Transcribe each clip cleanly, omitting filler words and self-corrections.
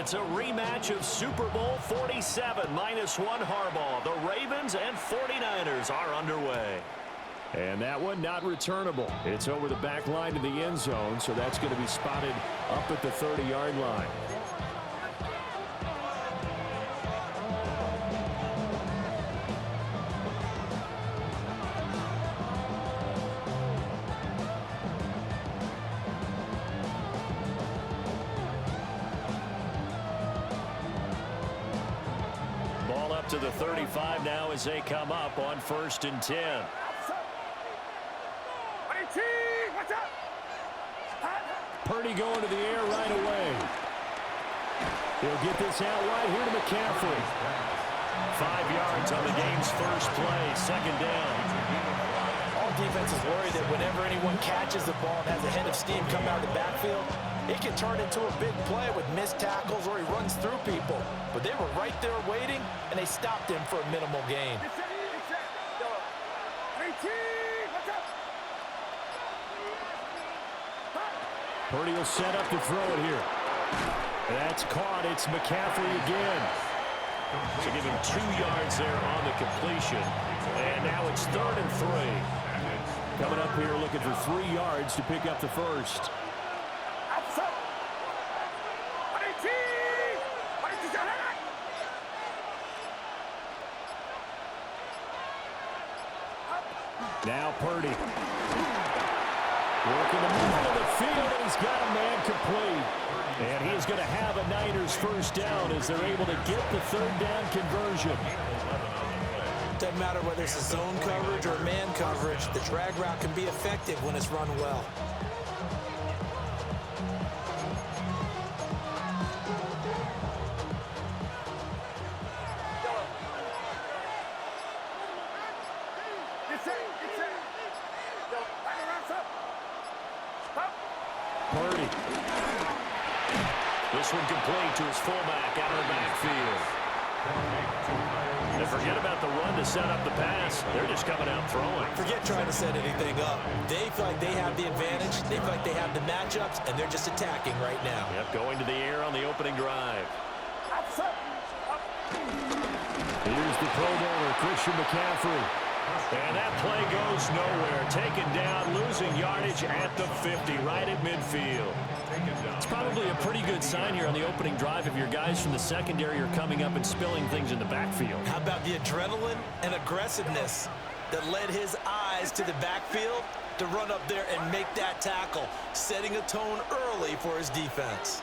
It's a rematch of Super Bowl 47, -1 Harbaugh. The Ravens and 49ers are underway. And that one not returnable. It's over the back line to the end zone, so that's going to be spotted up at the 30-yard line. Ball up to the 35 now as they come up on 1st and 10. Purdy going to the air right away. He'll get this out wide here to McCaffrey. 5 yards on the game's first play, 2nd down. All defenses worry that whenever anyone catches the ball and has a head of steam come out of the backfield, it can turn into a big play with missed tackles or he runs through people. But they were right there waiting, and they stopped him for a minimal gain. Purdy will set up to throw it here. That's caught. It's McCaffrey again. So give him 2 yards there on the completion. And now it's 3rd and 3. Coming up here looking for 3 yards to pick up the first. Now Purdy. Working the middle of the field, and he's got a man complete. And he is going to have a Niners first down as they're able to get the 3rd down conversion. Doesn't matter whether it's a zone coverage or man coverage, the drag route can be effective when it's run well. Purdy. This one complete to his fullback out of the backfield. And forget about the run to set up the pass. They're just coming out throwing. Forget trying to set anything up. They feel like they have the advantage. They feel like they have the matchups, and they're just attacking right now. Yep, going to the air on the opening drive. Here's the Pro Bowler, Christian McCaffrey. And that play goes nowhere. Taken down, losing yardage at the 50, right at midfield. It's probably a pretty good sign here on the opening drive if your guys from the secondary are coming up and spilling things in the backfield. How about the adrenaline and aggressiveness that led his eyes to the backfield to run up there and make that tackle, setting a tone early for his defense.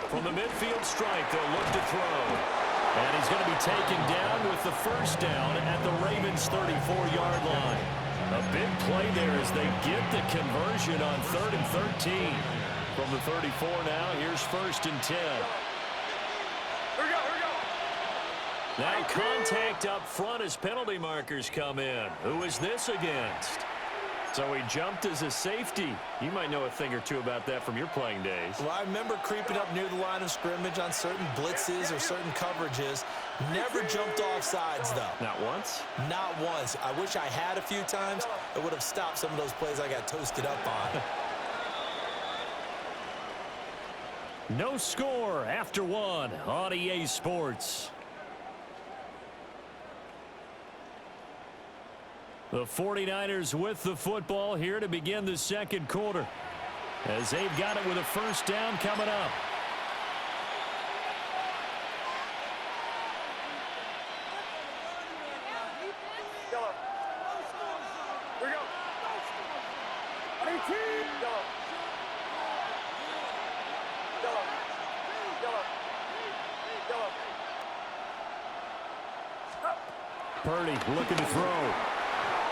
From the midfield stripe, they'll look to throw. And he's going to be taken down with the first down at the Ravens' 34-yard line. A big play there as they get the conversion on 3rd and 13. From the 34 now, here's 1st and 10. Here we go. Now contact up front as penalty markers come in. Who is this against? So he jumped as a safety. You might know a thing or two about that from your playing days. Well, I remember creeping up near the line of scrimmage on certain blitzes or certain coverages. Never jumped off sides, though. Not once? Not once. I wish I had a few times. It would have stopped some of those plays I got toasted up on. No score after 1 on EA Sports. The 49ers with the football here to begin the 2nd quarter, as they've got it with a first down coming up. Purdy looking to throw.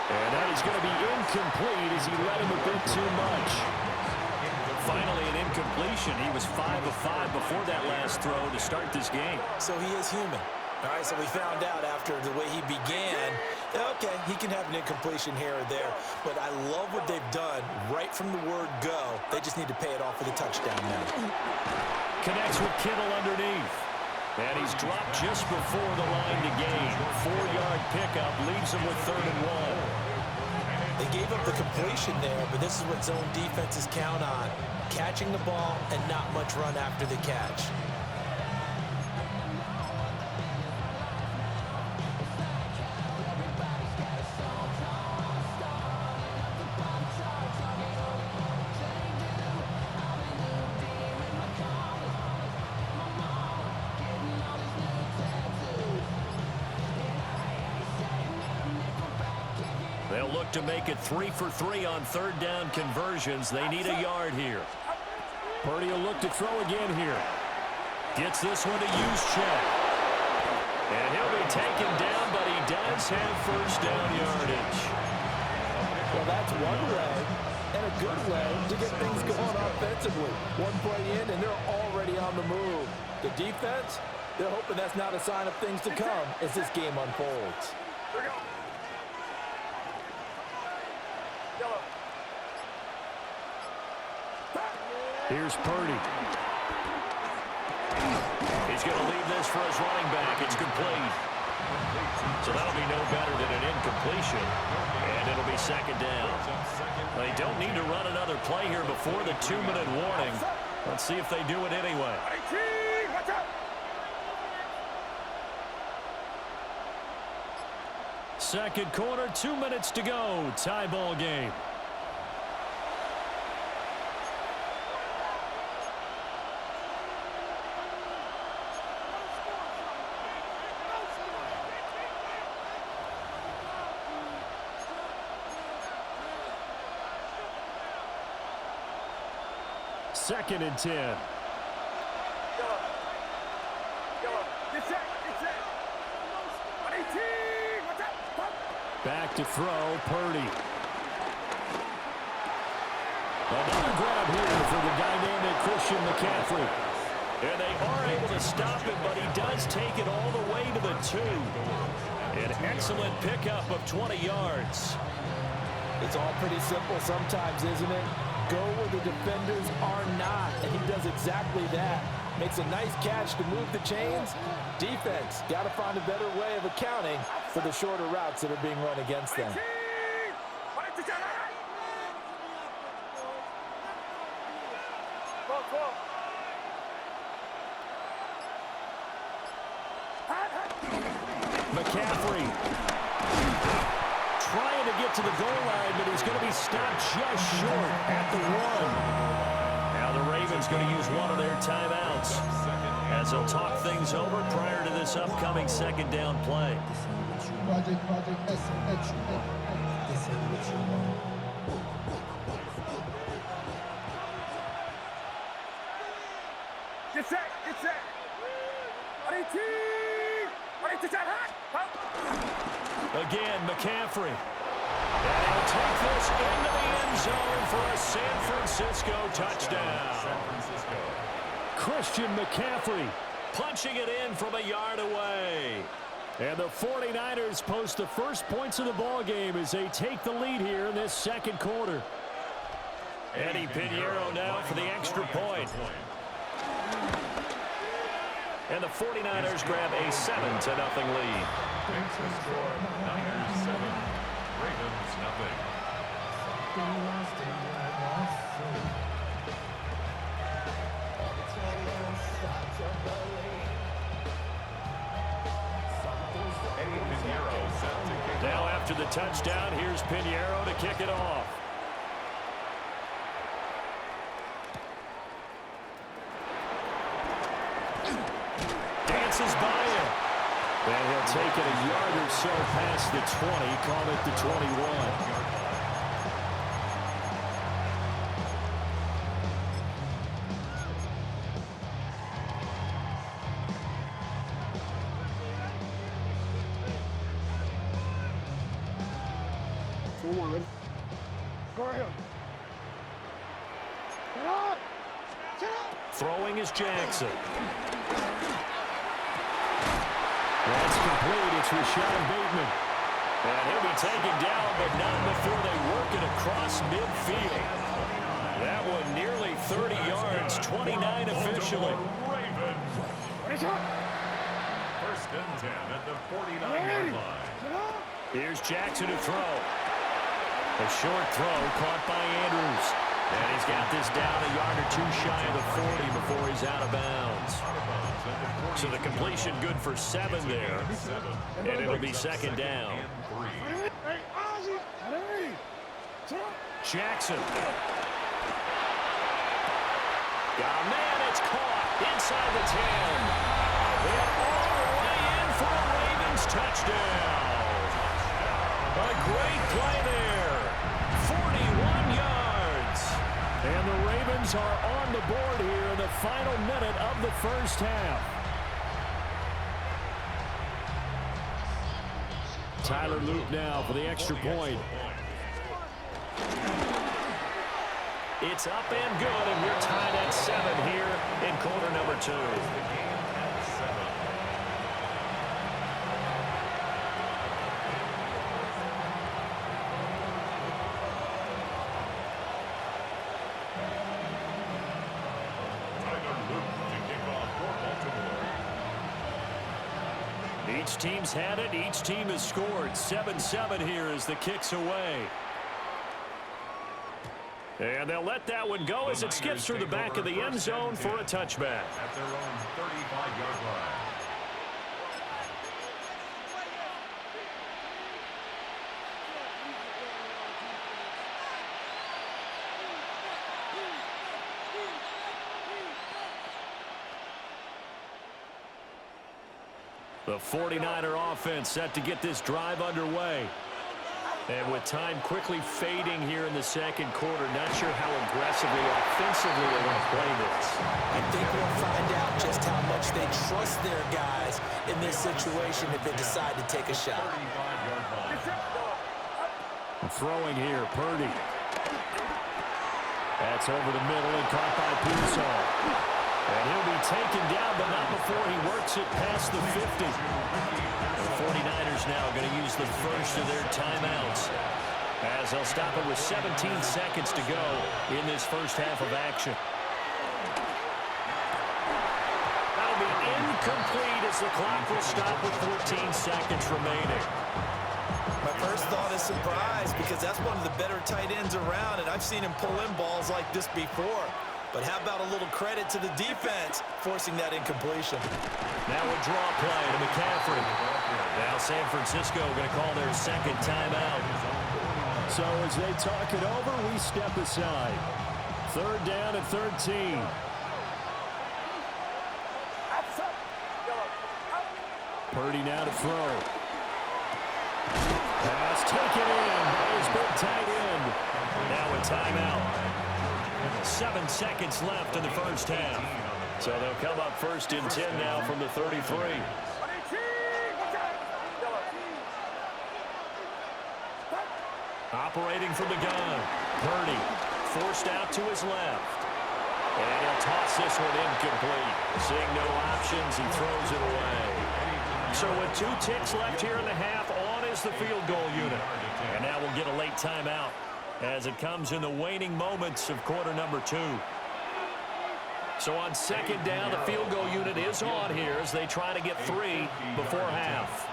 And that is going to be incomplete as he let him a bit too much. Finally an incompletion. He was 5 of 5 before that last throw to start this game. So he is human. All right, so we found out after the way he began, okay, he can have an incompletion here or there. But I love what they've done right from the word go. They just need to pay it off with a touchdown now. Connects with Kittle underneath. And he's dropped just before the line to gain. 4-yard pickup leaves him with 3rd and 1. They They gave up the completion there, but this is what zone defenses count on. Catching the ball and not much run after the catch. They'll look to make it 3 for 3 on third down conversions. They need a yard here. Purdy will look to throw again here. Gets this one to Juszczyk. And he'll be taken down, but he does have first down yardage. Well, that's one way, and a good way to get things going offensively. One play in, and they're already on the move. The defense, they're hoping that's not a sign of things to come as this game unfolds. Here's Purdy. He's going to leave this for his running back. It's complete. So that'll be no better than an incompletion. And it'll be second down. They don't need to run another play here before the 2-minute warning. Let's see if they do it anyway. Second quarter, 2 minutes to go. Tie ball game. Second and 10. Back to throw, Purdy. Another grab here for the dynamic Christian McCaffrey. And they are able to stop him, but he does take it all the way to the 2. An excellent pickup of 20 yards. It's all pretty simple sometimes, isn't it? Go where the defenders are not, and he does exactly that. Makes a nice catch to move the chains. Defense, got to find a better way of accounting for the shorter routes that are being run against them. McCaffrey trying to get to the goal line, but he's going to be stopped just short at the 1. Now the Ravens going to use one of their timeouts as they'll talk things over prior to this upcoming second down play. Again, McCaffrey. And he'll take this into the end zone for a San Francisco touchdown. Christian McCaffrey Punching it in from a yard away. And the 49ers post the first points of the ball game as they take the lead here in this second quarter. Eddie Pinheiro now for the extra point. And the 49ers grab a 7-0 lead. Niners 7, Ravens nothing. Now after the touchdown, here's Pinheiro to kick it off. Dances by him. And he'll take it a yard or so past the 20, call it the 21. Throwing is Jackson. That's complete. It's Rashad Bateman. And he'll be taken down, but not before they work it across midfield. That one nearly 30 yards, 29 officially. First and 10 at the 49-yard line. Here's Jackson to throw. A short throw caught by Andrews. And he's got this down a yard or two shy of the 40 before he's out of bounds. So the completion good for 7 there. And it'll be second down. Jackson. Got a man, it's caught inside the 10. And all the way in for a Ravens touchdown. A great play there. 41 yards. And the Ravens are on the board here in the final minute of the first half. Tyler Loop now for the extra point. It's up and good, and we're tied at 7 here in quarter number 2. Each team's had it. Each team has scored. 7-7 here as the kick's away. And they'll let that one go as it skips through the back of the end zone for a touchback. At their own 35-yard line. The 49er offense set to get this drive underway. And with time quickly fading here in the second quarter, not sure how aggressively, offensively they want to play this. I think we'll find out just how much they trust their guys in this situation if they decide to take a shot. Throwing here, Purdy. That's over the middle and caught by Pearsall. And he'll be taken down, but not before he works it past the 50. The 49ers now going to use the first of their timeouts as they'll stop it with 17 seconds to go in this first half of action. That'll be incomplete as the clock will stop with 14 seconds remaining. My first thought is surprise because that's one of the better tight ends around, and I've seen him pull in balls like this before. But how about a little credit to the defense forcing that incompletion? Now a draw play to McCaffrey. Now San Francisco going to call their second timeout. So as they talk it over, we step aside. Third down and 13. Purdy now to throw. Pass taken in by his big tight end. Now a timeout. 7 seconds left in the first half. So they'll come up first and 10 now from the 33. Operating from the gun. Purdy forced out to his left. And he'll toss this one incomplete. Seeing no options, he throws it away. So with 2 ticks left here in the half, on is the field goal unit. And now we'll get a late timeout as it comes in the waning moments of quarter number 2. So on second down, the field goal unit is on here as they try to get 3 before half.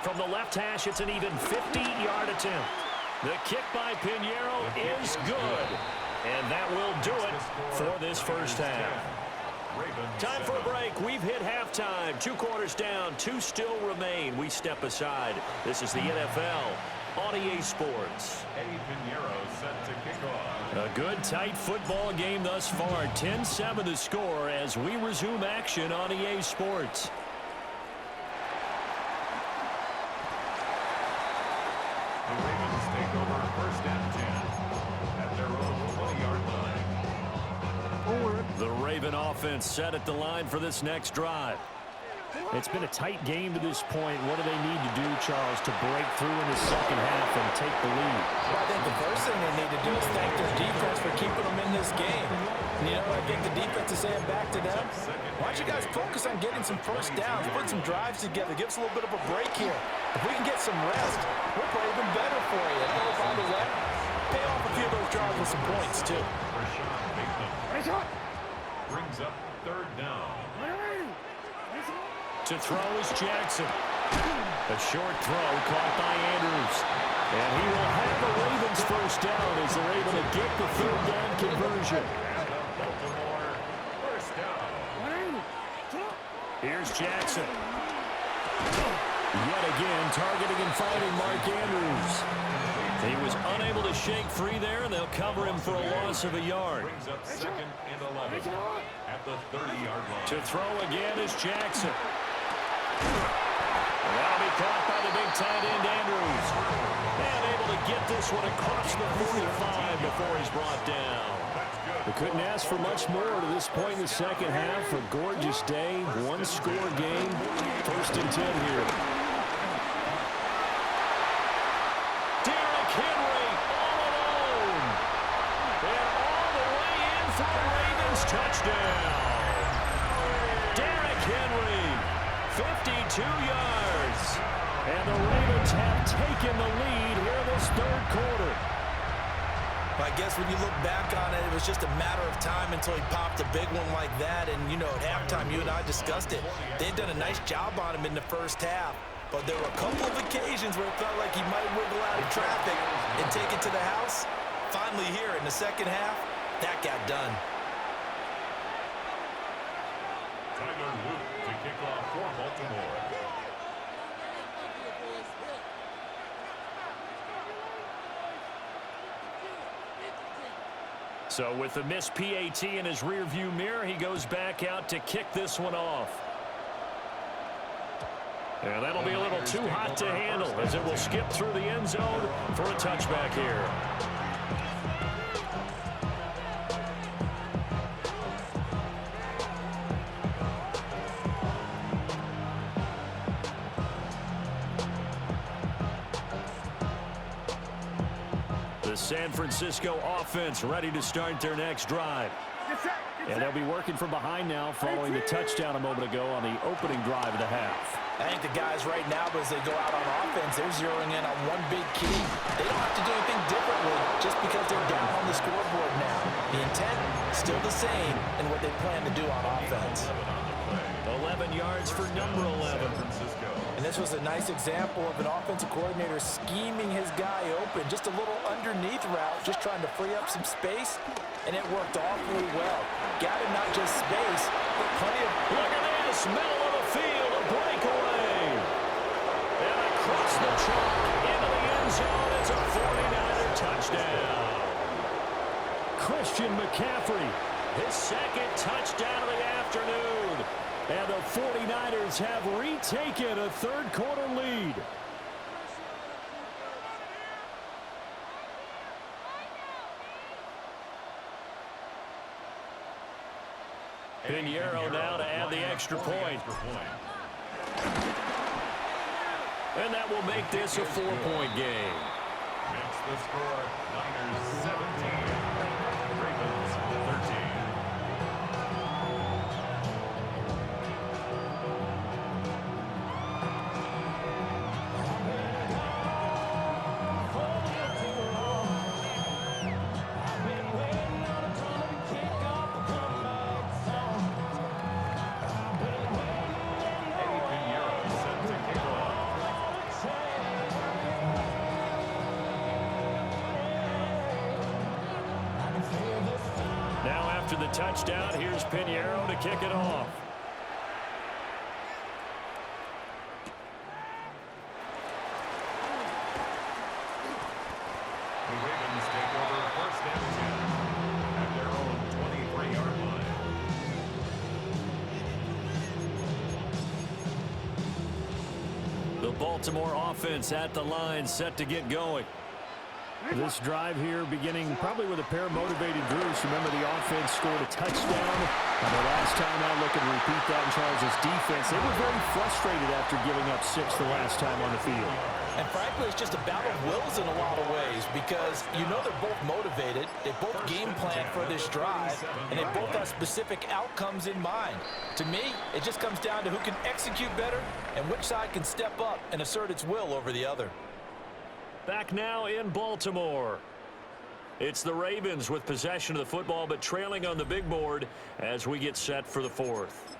From the left hash, it's an even 50-yard attempt. The kick by Pinheiro is good. And that will do it for this first half. Time for a break. We've hit halftime. 2 quarters down. 2 still remain. We step aside. This is the NFL on EA Sports. Eddie Pinheiro set to kick off. A good, tight football game thus far. 10-7 the score as we resume action on EA Sports. The Ravens take over first and 10 at their own 20-yard line. The Raven offense set at the line for this next drive. It's been a tight game to this point. What do they need to do, Charles, to break through in the second half and take the lead? Well, I think the first thing they need to do is thank their defense for keeping them in this game. You know, I think the defense is saying back to them, why don't you guys focus on getting some first downs, put some drives together, give us a little bit of a break here. If we can get some rest, we'll play even better for you. And oh, by the way, pay off a few of those drives with some points, too. Rashawn brings up third down. To throw is Jackson. A short throw caught by Andrews. And he will have a Raven first down as they're able to get the third down conversion. Baltimore first down. Here's Jackson. Yet again, targeting and finding Mark Andrews. He was unable to shake free there, and they'll cover him for a loss of a yard. Brings up 2nd and 11 at the 30-yard line. To throw again is Jackson. That'll be caught by the big tight end, Andrews. And able to get this one across the 45 before he's brought down. They couldn't ask for much more to this point in the second half. A gorgeous day, one-score game. 1st and 10 here. Derrick Henry all alone. And all the way in for a Ravens touchdown. Derrick Henry, 52 yards. And the Ravens have taken the lead here in this third quarter. I guess when you look back on it, it was just a matter of time until he popped a big one like that. And, you know, at halftime, you and I discussed it. They'd done a nice job on him in the first half. But there were a couple of occasions where it felt like he might wiggle out of traffic and take it to the house. Finally here in the second half, that got done. Tyler Luke to kick off for Baltimore. So with the missed PAT in his rearview mirror, he goes back out to kick this one off. And that'll be a little too hot to handle as it will skip through the end zone for a touchback here. The San Francisco offense ready to start their next drive. And they'll be working from behind now following the touchdown a moment ago on the opening drive of the half. I think the guys right now, as they go out on offense, they're zeroing in on one big key. They don't have to do anything differently just because they're down on the scoreboard now. The intent, still the same in what they plan to do on offense. 11 yards for number 11. And this was a nice example of an offensive coordinator scheming his guy open. Just a little underneath route, just trying to free up some space, and it worked awfully well. Got him not just space, but plenty of... Look at this, middle of the field, a breakaway. And across the chalk into the end zone, it's a 49er touchdown. Christian McCaffrey, his second touchdown of the afternoon. And the 49ers have retaken a third-quarter lead. Pinheiro now to add the extra point. And that will make this a 4-point game. Makes the score Niners 17, Ravens 13. After the touchdown, here's Pinheiro to kick it off. The Ravens take over 1st and 10 at their own 23-yard line. The Baltimore offense at the line, set to get going. This drive here beginning probably with a pair of motivated Drews. Remember, the offense scored a touchdown. And the last time out, looking to repeat that in Charles' defense. They were very frustrated after giving up 6 the last time on the field. And frankly, it's just a battle of wills in a lot of ways because you know they're both motivated. They both game plan for this drive, and they both have specific outcomes in mind. To me, it just comes down to who can execute better and which side can step up and assert its will over the other. Back now in Baltimore. It's the Ravens with possession of the football, but trailing on the big board as we get set for the fourth.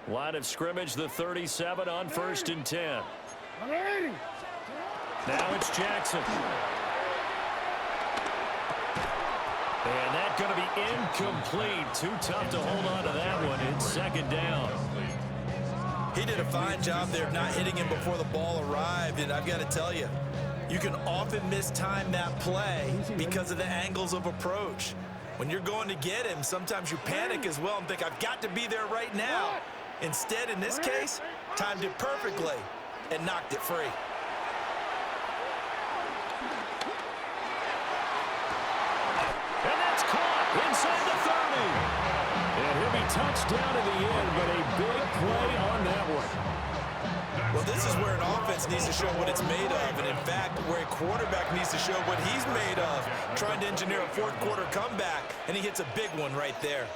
Line of scrimmage, the 37 on 1st and 10. Now it's Jackson. And that's going to be incomplete. Too tough to hold on to that one. It's second down. He did a fine job there of not hitting him before the ball arrived, and I've got to tell you, you can often mistime that play because of the angles of approach. When you're going to get him, sometimes you panic as well and think, I've got to be there right now. Instead, in this case, timed it perfectly and knocked it free. And that's caught inside the 30. And he'll be touched down in the end, but a big play on that one. Well, this is where an offense needs to show what it's made of, and in fact, where a quarterback needs to show what he's made of, trying to engineer a fourth quarter comeback, and he hits a big one right there.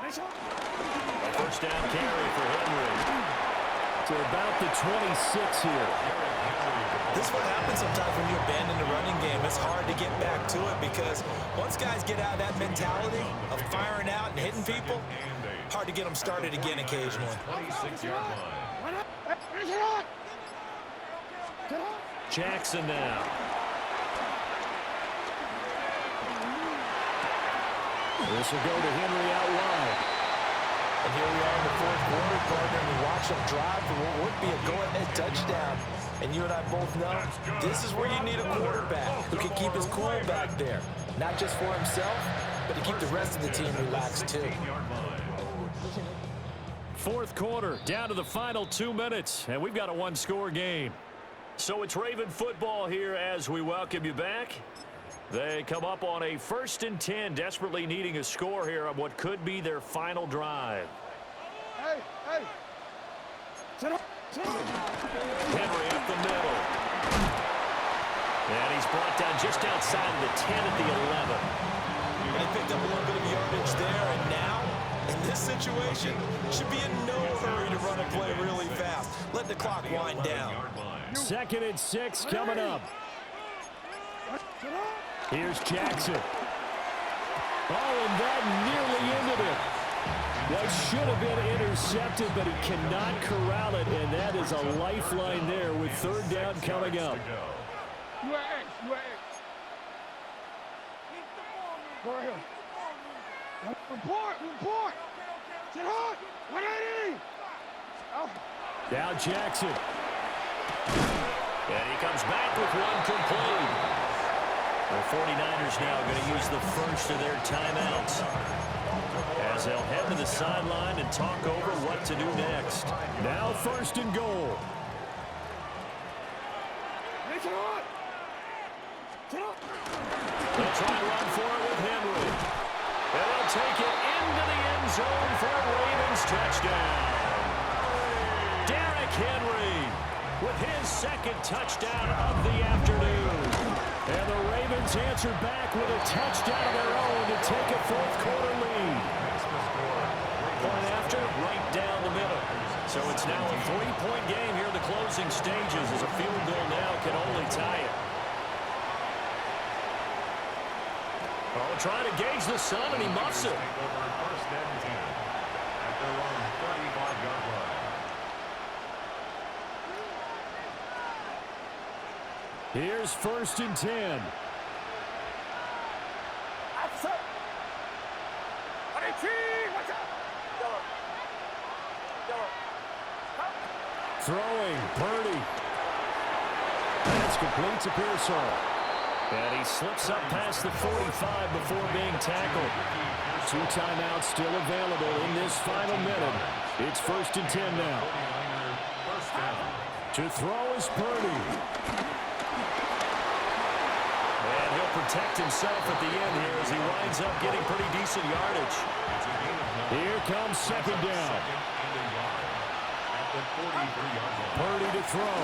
A first down carry for Henry. To about the 26 here. This is what happens sometimes when you abandon the running game. It's hard to get back to it because once guys get out of that mentality of firing out and hitting people, hard to get them started again occasionally. 26-yard line. Jackson now. This will go to Henry out wide. And here we are in the fourth quarter, partner, and we watch them drive for what would be a go-ahead touchdown. And you and I both know this is where you need a quarterback who can keep his cool back there. Not just for himself, but to keep the rest of the team relaxed too. Fourth quarter, down to the final 2 minutes, and we've got a one-score game. So it's Raven football here as we welcome you back. They come up on a 1st and 10, desperately needing a score here on what could be their final drive. Hey. Henry up the middle. And he's brought down just outside of the 10 at the 11. They picked up a little bit of yardage there, and now, in this situation, should be in no hurry to run a play really fast. Let the clock wind down. 2nd and 6 coming up. Here's Jackson. Oh, and that nearly ended it. That should have been intercepted, but he cannot corral it, and that is a lifeline there with 3rd down coming up. Now Jackson. And he comes back with one complete. The 49ers now going to use the first of their timeouts as they'll head to the sideline and talk over what to do next. Now 1st and goal. They'll try to run for it with Henry. And they'll take it into the end zone for a Ravens touchdown. Derrick Henry with his 2nd touchdown of the afternoon. And the Ravens answer back with a touchdown of their own to take a fourth quarter lead. Point after, right down the middle. So it's now a 3-point game here in the closing stages as a field goal now can only tie it. Oh, trying to gauge the sun, and he muffs it. Here's 1st and 10. Throwing, Purdy. That's complete to Pearsall. And he slips up past the 45 before being tackled. 2 timeouts still available in this final minute. It's 1st and 10 now. To throw is Purdy. And he'll protect himself at the end here as he winds up getting pretty decent yardage. Here comes 2nd down. Purdy to throw.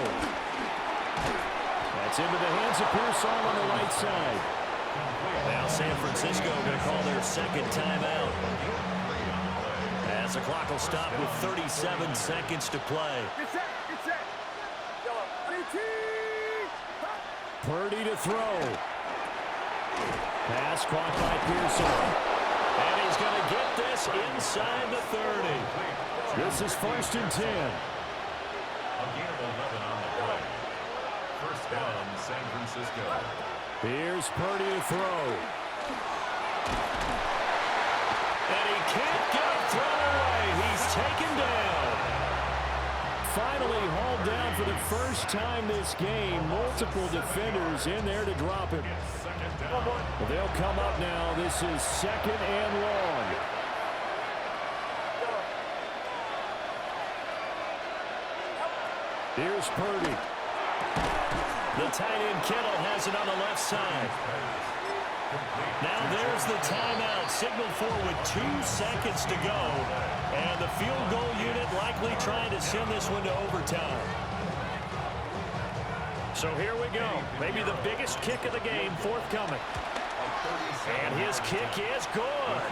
That's into the hands of Pearsall on the right side. Now San Francisco going to call their 2nd timeout. As the clock will stop with 37 seconds to play. Purdy to throw. Pass caught by Pearsall. And he's going to get this inside the 30. This is 1st and 10. Here's Purdy to throw. And he can't get it thrown away. He's taken down. Finally hauled down for the first time this game. Multiple defenders in there to drop him. Well, they'll come up now. This is 2nd and long. Here's Purdy. The tight end Kittle has it on the left side. Now there's the timeout signaled for with 2 seconds to go. And the field goal unit likely trying to send this one to overtime. So here we go. Maybe the biggest kick of the game forthcoming. And his kick is good.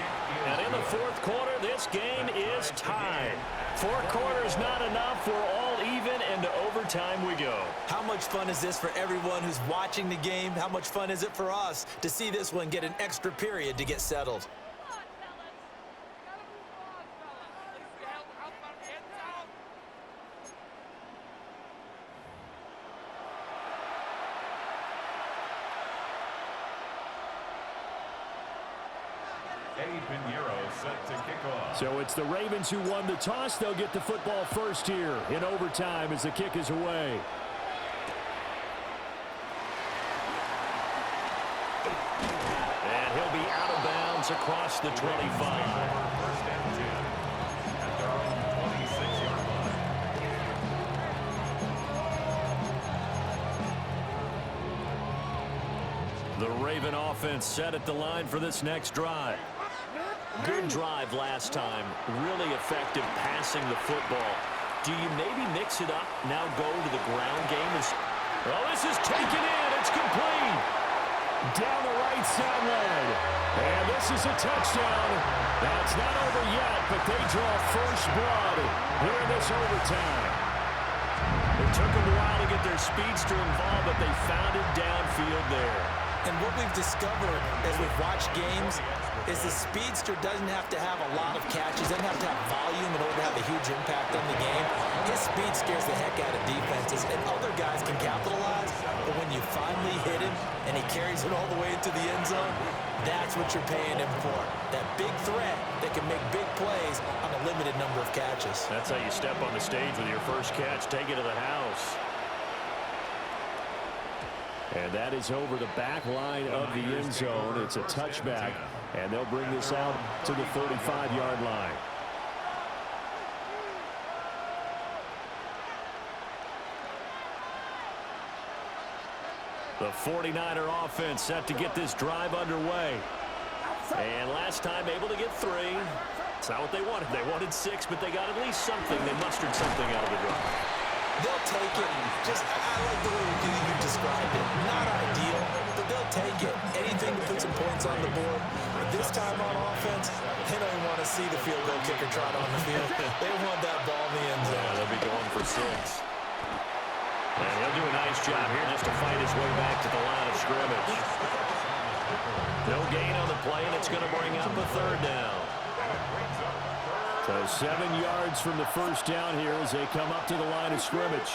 And in the 4th quarter, this game is tied. 4 quarters not enough. We're all even, and to overtime we go. How much fun is this for everyone who's watching the game? How much fun is it for us to see this one get an extra period to get settled? So it's the Ravens who won the toss. They'll get the football first here in overtime as the kick is away. And he'll be out of bounds across the 25. The Raven offense set at the line for this next drive. Good drive last time. Really effective passing the football. Do you maybe mix it up, now go to the ground game? Oh, this is taken in. It's complete. Down the right sideline. And this is a touchdown. That's not over yet, but they draw first blood here in this overtime. It took them a while to get their speedster involved, but they found it downfield there. And what we've discovered as we've watched games is the speedster doesn't have to have a lot of catches, doesn't have to have volume in order to have a huge impact on the game. His speed scares the heck out of defenses, and other guys can capitalize, but when you finally hit him and he carries it all the way into the end zone, that's what you're paying him for. That big threat that can make big plays on a limited number of catches. That's how you step on the stage with your first catch. Take it to the house. And that is over the back line of the end zone. It's a touchback, and they'll bring this out to the 35-yard line. The 49er offense set to get this drive underway. And last time able to get 3. It's not what they wanted. They wanted 6, but they got at least something. They mustered something out of the drive. They'll take it. I like the way you described it. Not ideal, but they'll take it. Anything to put some points on the board. But this time on offense, they don't even want to see the field goal kicker trot on the field. They want that ball in the end zone. Yeah, they'll be going for 6. And he'll do a nice job here just to fight his way back to the line of scrimmage. No gain on the play, and it's going to bring up a 3rd down. So 7 yards from the first down here as they come up to the line of scrimmage.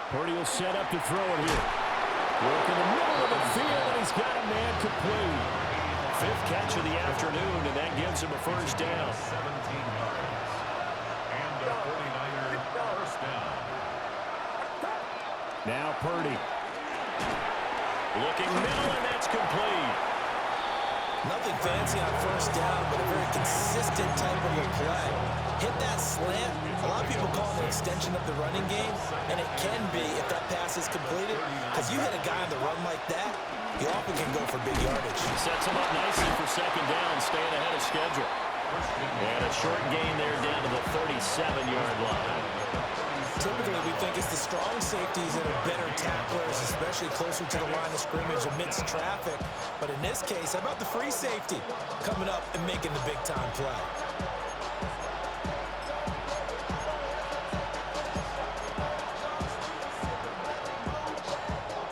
Purdy will set up to throw it here. Work in the middle of the field, and he's got a man complete. 5th catch of the afternoon, and that gives him a first down. 17 yards. And a 49er first down. Now Purdy. Looking middle, and that's complete. Nothing fancy on first down, but a very consistent type of a play. Hit that slant. A lot of people call it an extension of the running game, and it can be if that pass is completed, because you hit a guy on the run like that, you often can go for big yardage. Sets him up nicely for 2nd down, staying ahead of schedule. And a short gain there down to the 37-yard line. Typically, we think it's the strong safeties that are better tacklers, especially closer to the line of scrimmage amidst traffic. But in this case, how about the free safety coming up and making the big-time play?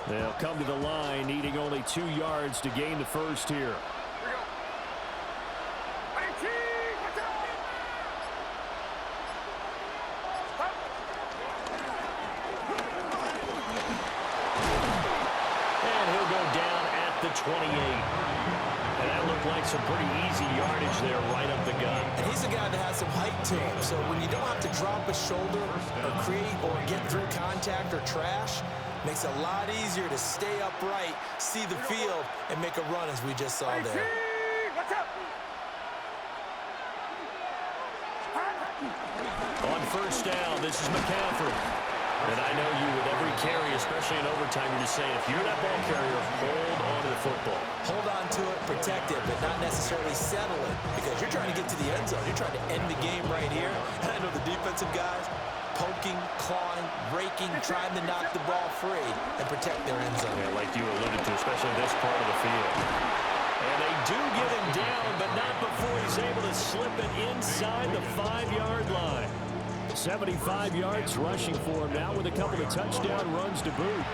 They'll come to the line, needing only 2 yards to gain the first here. the 28. And that looked like some pretty easy yardage there right up the gut. And he's a guy that has some height to him, so when you don't have to drop a shoulder or create or get through contact or trash, makes it a lot easier to stay upright, see the field, and make a run as we just saw there. On first down, this is McCaffrey. And I know you with every carry, especially in overtime, you're just saying, if you're that ball carrier, hold on to the football. Hold on to it, protect it, but not necessarily settle it, because you're trying to get to the end zone. You're trying to end the game right here. And I know the defensive guys poking, clawing, raking, trying to knock the ball free and protect their end zone. Yeah, like you alluded to, especially this part of the field. And they do get him down, but not before he's able to slip it inside the 5-yard line. 75 yards rushing for him now with a couple of touchdown runs to boot.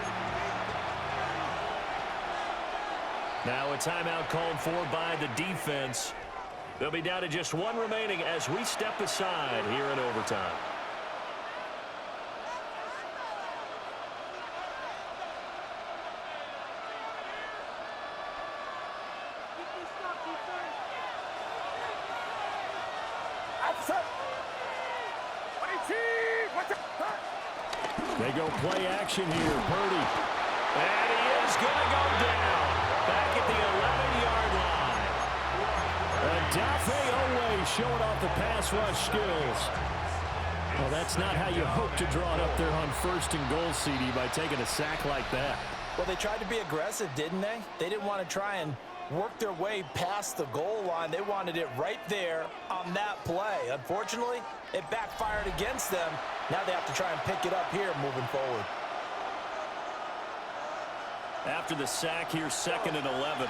Now a timeout called for by the defense. They'll be down to just one remaining as we step aside here in overtime. They go play action here. Purdy. And he is going to go down. Back at the 11-yard line. Odafe Owe showing off the pass rush skills. Well, that's not how you hope to draw it up there on first and goal, CD, by taking a sack like that. Well, they tried to be aggressive, didn't they? They didn't want to try and work their way past the goal line. They wanted it right there on that play. Unfortunately, it backfired against them. Now they have to try and pick it up here moving forward. After the sack here, 2nd and 11.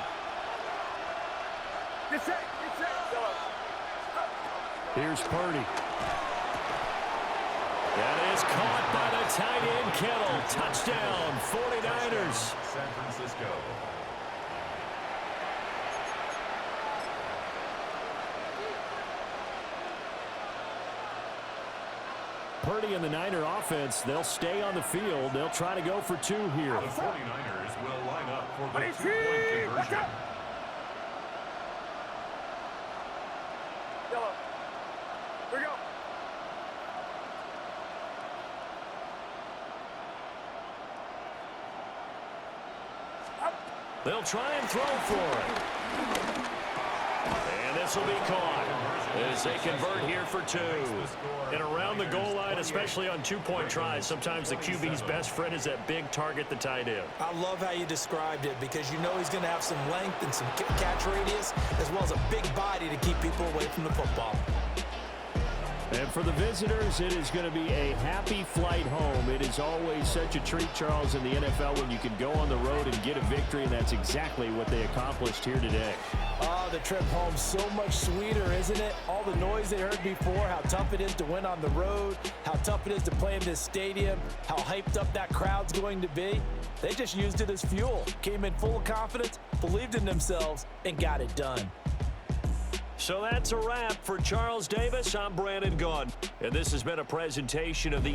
Here's Purdy. That is caught by the tight end, Kittle. Touchdown, 49ers. San Francisco. Purdy and the Niner offense, they'll stay on the field. They'll try to go for 2 here. The 49ers will line up for the 2-point conversion. They'll try and throw for it. And this will be caught as they convert here for 2. And around the goal line, especially on 2-point tries, sometimes the QB's best friend is that big target, the tight end. I love how you described it, because you know he's going to have some length and some catch radius, as well as a big body to keep people away from the football. And for the visitors, it is going to be a happy flight home. It is always such a treat, Charles, in the NFL when you can go on the road and get a victory, and that's exactly what they accomplished here today. Oh, the trip home so much sweeter, isn't it? All the noise they heard before, how tough it is to win on the road, how tough it is to play in this stadium, how hyped up that crowd's going to be. They just used it as fuel, came in full of confidence, believed in themselves, and got it done. So that's a wrap for Charles Davis. I'm Brandon Gunn, and this has been a presentation of the